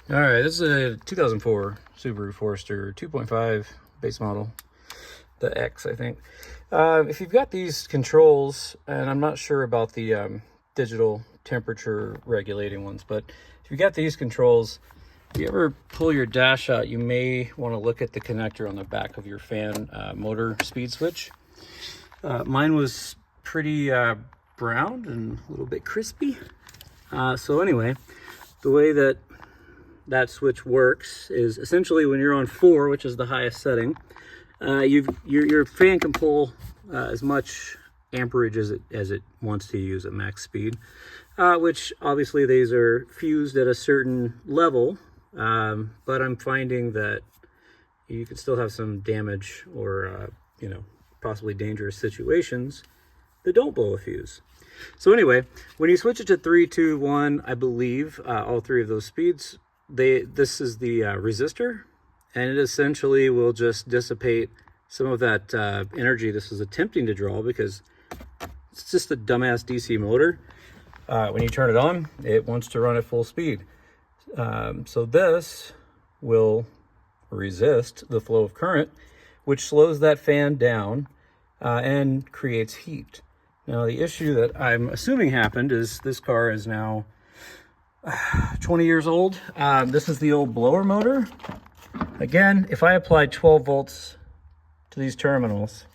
All right, this is a 2004 Subaru Forester 2.5 base model, the X, I think. If you've got these controls, and I'm not sure about the digital temperature regulating ones, but if you got these controls, if you ever pull your dash out, you may want to look at the connector on the back of your fan motor speed switch. Mine was pretty browned and a little bit crispy. So anyway, the way that switch works is essentially when you're on 4, which is the highest setting, your fan can pull as much amperage as it wants to use at max speed, which obviously these are fused at a certain level, but I'm finding that you could still have some damage or possibly dangerous situations that don't blow a fuse. So anyway, when you switch it to 3, 2, 1, I believe all 3 of those speeds, this is the resistor, and it essentially will just dissipate some of that energy this is attempting to draw, because it's just a dumbass DC motor. When you turn it on, it wants to run at full speed. So this will resist the flow of current, which slows that fan down and creates heat. Now, the issue that I'm assuming happened is this car is now 20 years old. This is the old blower motor. Again, if I apply 12 volts to these terminals,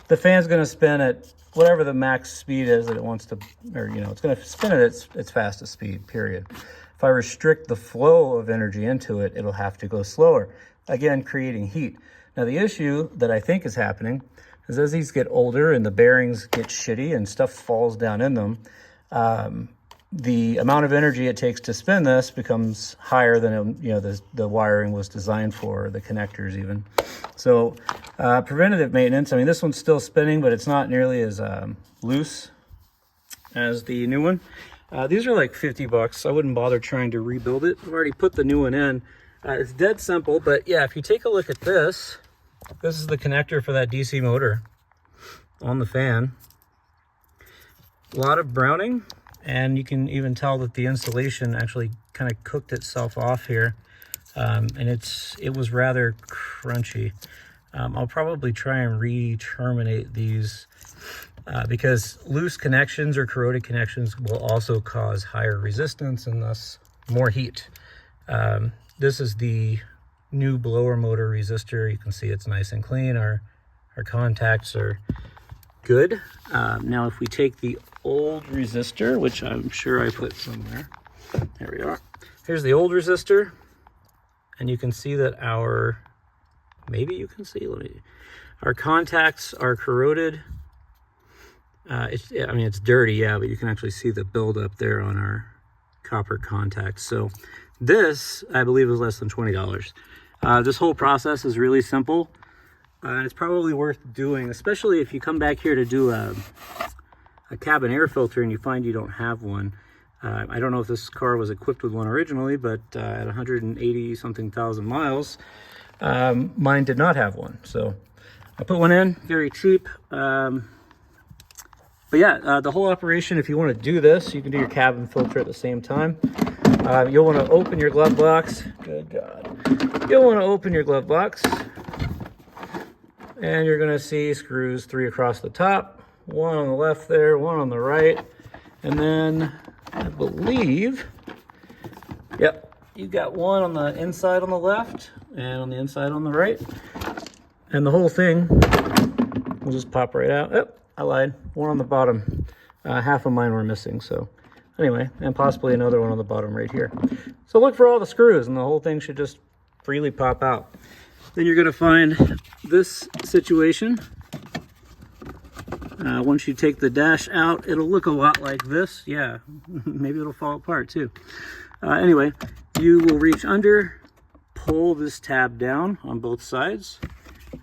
the fan's going to spin at whatever the max speed is that it wants to, or it's going to spin at its fastest speed, period. If I restrict the flow of energy into it, it'll have to go slower, again creating heat. Now, the issue that I think is happening is as these get older and the bearings get shitty and stuff falls down in them, the amount of energy it takes to spin this becomes higher than the wiring was designed for, the connectors even. So preventative maintenance, I mean, this one's still spinning, but it's not nearly as loose as the new one. These are like 50 bucks. I wouldn't bother trying to rebuild it. I've already put the new one in. It's dead simple, but yeah, if you take a look at this is the connector for that DC motor on the fan. A lot of browning. And you can even tell that the insulation actually kind of cooked itself off here. And it was rather crunchy. I'll probably try and re-terminate these because loose connections or corroded connections will also cause higher resistance and thus more heat. This is the new blower motor resistor. You can see it's nice and clean. Our contacts are good. Now, if we take the old resistor, which I'm sure I put somewhere, there we are. Here's the old resistor, and you can see that our contacts are corroded. It's dirty, yeah, but you can actually see the buildup there on our copper contacts. So this, I believe, is less than $20. This whole process is really simple. And it's probably worth doing, especially if you come back here to do a cabin air filter and you find you don't have one. I don't know if this car was equipped with one originally, but at 180 something thousand miles, mine did not have one. So I put one in, very cheap. But yeah, the whole operation, if you want to do this, you can do your cabin filter at the same time. You'll want to open your glove box. Good God. You'll want to open your glove box. And you're going to see screws 3 across the top, 1 on the left there, 1 on the right. And then I believe, yep, you got 1 on the inside on the left and on the inside on the right. And the whole thing will just pop right out. Oh, I lied. 1 on the bottom. Half of mine were missing. So anyway, and possibly another one on the bottom right here. So look for all the screws and the whole thing should just freely pop out. Then you're going to find this situation. Once you take the dash out, it'll look a lot like this. Yeah, maybe it'll fall apart too. Anyway, you will reach under, pull this tab down on both sides,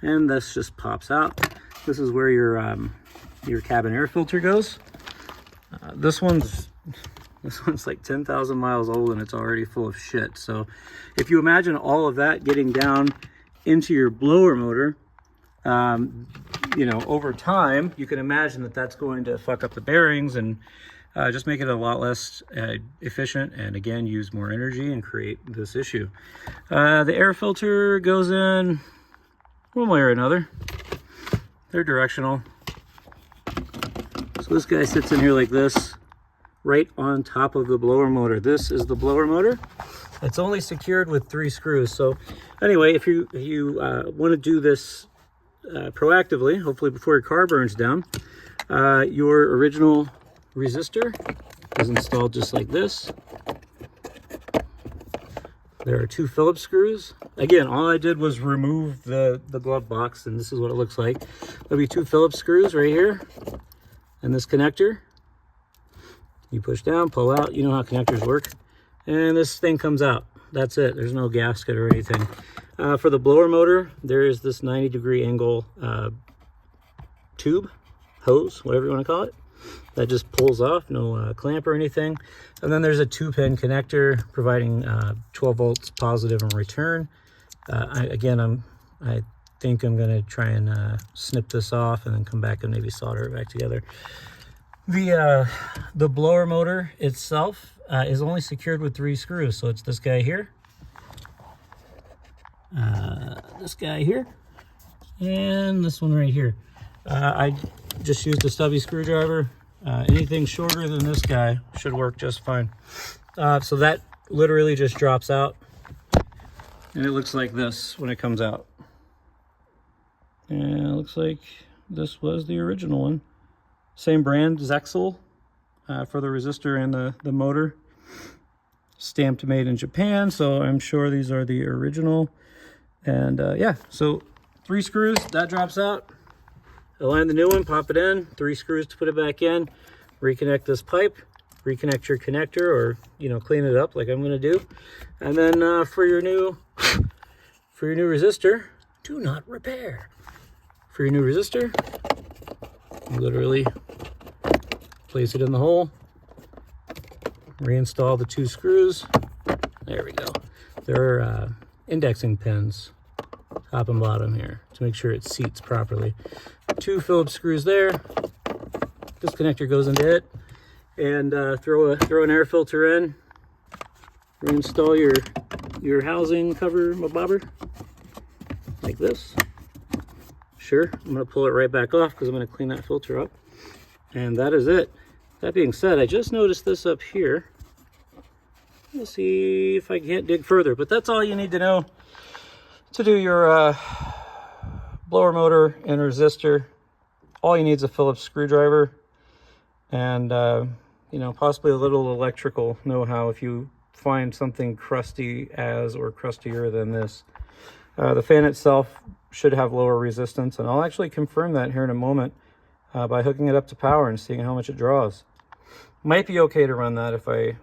and this just pops out. This is where your cabin air filter goes. This one's like 10,000 miles old and it's already full of shit. So if you imagine all of that getting down into your blower motor, over time, you can imagine that that's going to fuck up the bearings and just make it a lot less efficient, and again, use more energy and create this issue. The air filter goes in one way or another. They're directional. So this guy sits in here like this, right on top of the blower motor. This is the blower motor. It's only secured with 3 screws. So anyway, if you want to do this proactively, hopefully before your car burns down, your original resistor is installed just like this. There are 2 Phillips screws. Again, all I did was remove the glove box, and this is what it looks like. There'll be 2 Phillips screws right here, and this connector. You push down, pull out, you know how connectors work. And this thing comes out. That's it. There's no gasket or anything. For the blower motor, there is this 90-degree angle tube, hose, whatever you want to call it, that just pulls off, no clamp or anything. And then there's a 2-pin connector providing 12 volts positive in return. I think I'm going to try and snip this off and then come back and maybe solder it back together. The blower motor itself is only secured with 3 screws. So it's this guy here, this guy here, and this one right here. I just used a stubby screwdriver. Anything shorter than this guy should work just fine. So that literally just drops out, and it looks like this when it comes out. And it looks like this was the original one. Same brand, Zexel, for the resistor and the motor. Stamped made in Japan, so I'm sure these are the original. And yeah, so 3 screws, that drops out. Align the new one, pop it in, 3 screws to put it back in, reconnect this pipe, reconnect your connector, or clean it up like I'm gonna do. And then for your new resistor, do not repair. For your new resistor, you literally place it in the hole, reinstall the 2 screws. There we go. There are indexing pins, top and bottom here, to make sure it seats properly. 2 Phillips screws there. This connector goes into it, and throw an air filter in. Reinstall your housing cover bobber like this. Sure, I'm going to pull it right back off because I'm going to clean that filter up. And that is it. That being said, I just noticed this up here. We'll see if I can't dig further, but that's all you need to know to do your blower motor and resistor. All you need is a Phillips screwdriver and possibly a little electrical know-how if you find something crusty or crustier than this. The fan itself should have lower resistance, and I'll actually confirm that here in a moment by hooking it up to power and seeing how much it draws. Might be okay to run that if I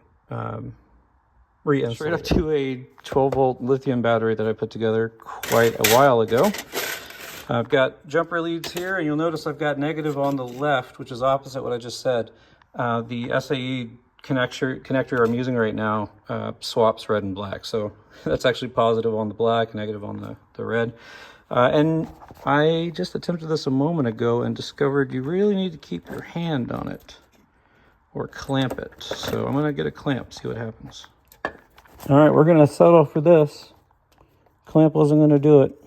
reinstall straight up to a 12-volt lithium battery that I put together quite a while ago. I've got jumper leads here, and you'll notice I've got negative on the left, which is opposite what I just said. The SAE connector I'm using right now swaps red and black, so that's actually positive on the black, negative on the red. And I just attempted this a moment ago and discovered you really need to keep your hand on it or clamp it. So I'm going to get a clamp, see what happens. All right, we're going to settle for this. Clamp wasn't going to do it.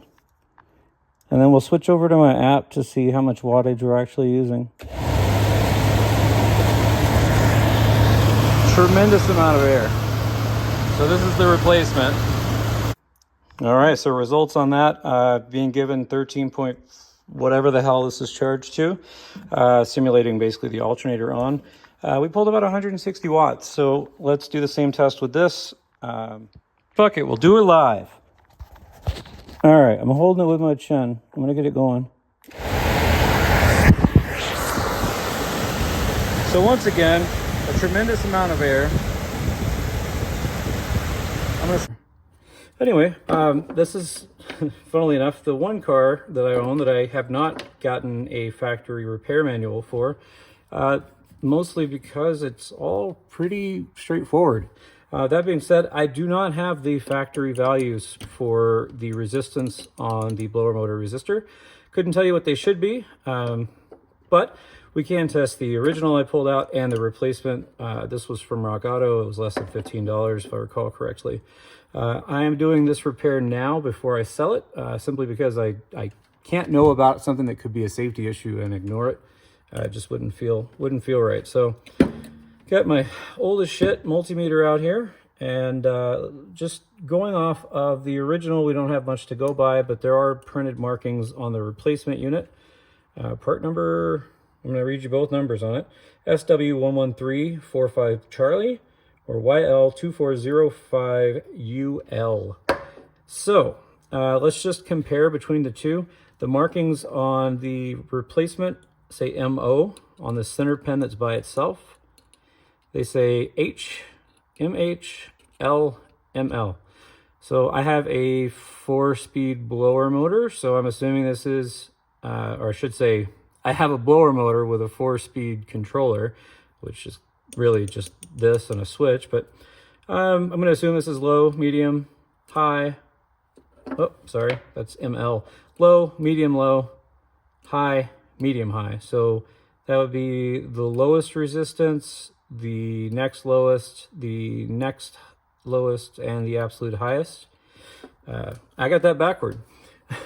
And then we'll switch over to my app to see how much wattage we're actually using. Tremendous amount of air. So this is the replacement. All right, so results on that, being given 13 point whatever the hell this is charged to, simulating basically the alternator on. We pulled about 160 watts, so let's do the same test with this. Fuck it, we'll do it live. All right, I'm holding it with my chin. I'm gonna get it going. So once again, a tremendous amount of air. Anyway, this is, funnily enough, the one car that I own that I have not gotten a factory repair manual for, mostly because it's all pretty straightforward. That being said, I do not have the factory values for the resistance on the blower motor resistor. Couldn't tell you what they should be, but we can test the original I pulled out and the replacement. This was from Rock Auto. It was less than $15 if I recall correctly. I am doing this repair now before I sell it, simply because I can't know about something that could be a safety issue and ignore it. It just wouldn't feel right. So got my old as shit multimeter out here, and just going off of the original, we don't have much to go by, but there are printed markings on the replacement unit. Part number, I'm going to read you both numbers on it. SW11345 Charlie or YL2405UL. So let's just compare between the two. The markings on the replacement say MO on the center pin that's by itself. They say H, MH, L, ML. So I have a 4-speed blower motor, so I'm assuming this is, or I should say, I have a blower motor with a 4-speed controller, which is really just this and a switch, but I'm going to assume this is low, medium, high. Oh, sorry, that's ML. Low, medium, high, medium, high. So that would be the lowest resistance, the next lowest, the next lowest, and the absolute highest. I got that backward.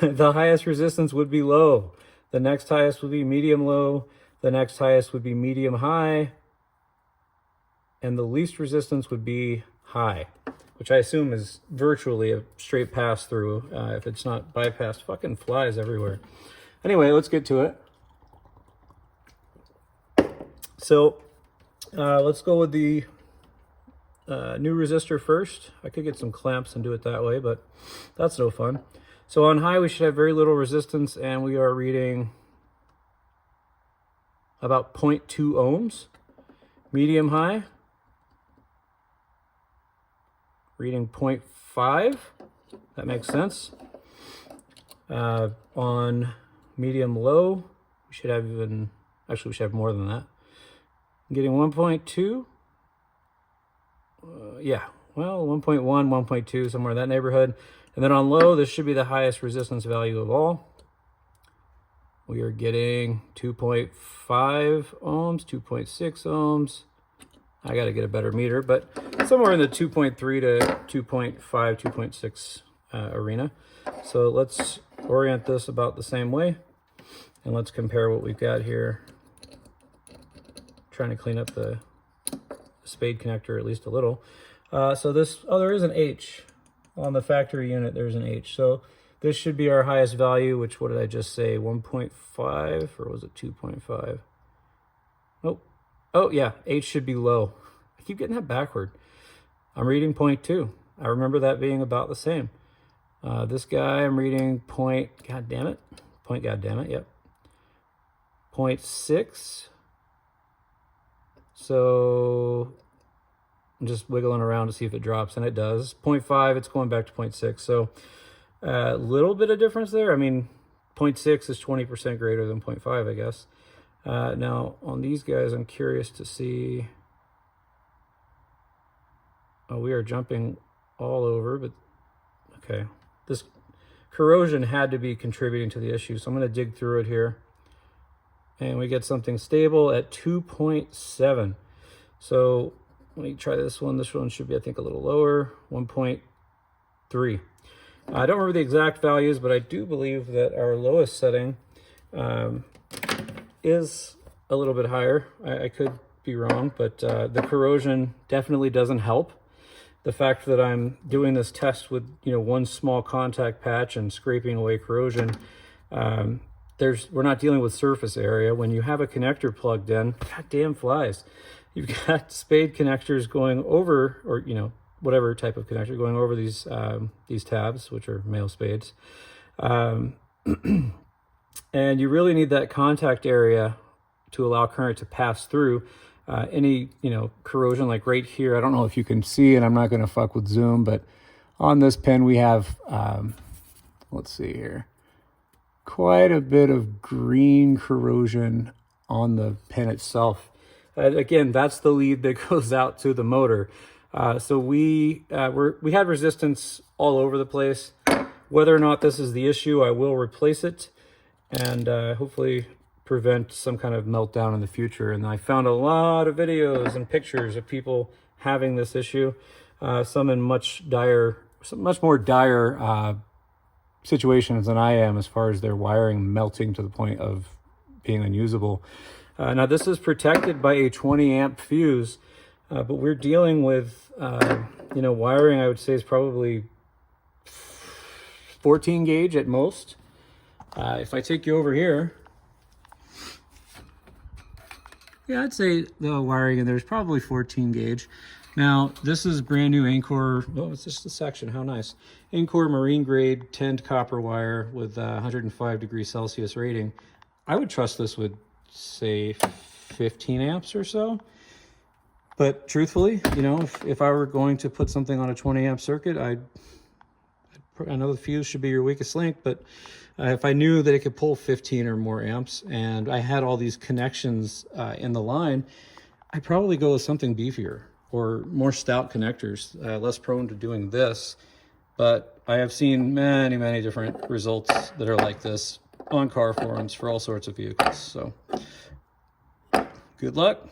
The highest resistance would be low. The next highest would be medium low. The next highest would be medium high. And the least resistance would be high, which I assume is virtually a straight pass through. If it's not bypassed, fucking flies everywhere. Anyway, let's get to it. So let's go with the new resistor first. I could get some clamps and do it that way, but that's no fun. So on high, we should have very little resistance, and we are reading about 0.2 ohms. Medium high, reading 0.5. That makes sense. On medium low, we should have even, actually we should have more than that. I'm getting 1.2. Yeah, well, 1.1, 1.2, somewhere in that neighborhood. And then on low, this should be the highest resistance value of all. We are getting 2.5 ohms, 2.6 ohms. I got to get a better meter, but somewhere in the 2.3 to 2.5, 2.6 arena. So let's orient this about the same way, and let's compare what we've got here. Trying to clean up the spade connector at least a little. So this, oh, there is an H on the factory unit. There's an H. So this should be our highest value, which, what did I just say? 1.5, or was it 2.5? Nope. Oh, yeah, H should be low. I keep getting that backward. I'm reading 0.2. I remember that being about the same. This guy, I'm reading point, god damn it, yep. 0.6. So I'm just wiggling around to see if it drops, and it does. 0.5, it's going back to 0.6. So a little bit of difference there. I mean, 0.6 is 20% greater than 0.5, I guess. Now, on these guys, I'm curious to see... Oh, we are jumping all over, but... Okay. This corrosion had to be contributing to the issue, so I'm going to dig through it here. And we get something stable at 2.7. So, let me try this one. This one should be, I think, a little lower. 1.3. I don't remember the exact values, but I do believe that our lowest setting... is a little bit higher. I could be wrong, but the corrosion definitely doesn't help. The fact that I'm doing this test with, you know, one small contact patch and scraping away corrosion, we're not dealing with surface area. When you have a connector plugged in, goddamn flies. You've got spade connectors going over, or, you know, whatever type of connector going over these tabs, which are male spades. And you really need that contact area to allow current to pass through. Any, you know, corrosion, like right here, I don't know if you can see, and I'm not going to fuck with zoom, but on this pin we have, let's see here, quite a bit of green corrosion on the pin itself. Again, that's the lead that goes out to the motor. So we had resistance all over the place. Whether or not this is the issue, I will replace it and hopefully prevent some kind of meltdown in the future. And I found a lot of videos and pictures of people having this issue, some in much more dire situations than I am, as far as their wiring melting to the point of being unusable. Now this is protected by a 20 amp fuse, but we're dealing with you know, wiring I would say is probably 14 gauge at most. If I take you over here, yeah, I'd say the wiring in there is probably 14 gauge. Now, this is brand new Encore, oh, it's just a section, how nice. Encore marine grade tinned copper wire with 105 degrees Celsius rating. I would trust this with, say, 15 amps or so. But truthfully, you know, if I were going to put something on a 20 amp circuit, I know the fuse should be your weakest link, but if I knew that it could pull 15 or more amps and I had all these connections in the line, I'd probably go with something beefier or more stout connectors, less prone to doing this. But I have seen many, many different results that are like this on car forums for all sorts of vehicles. So good luck.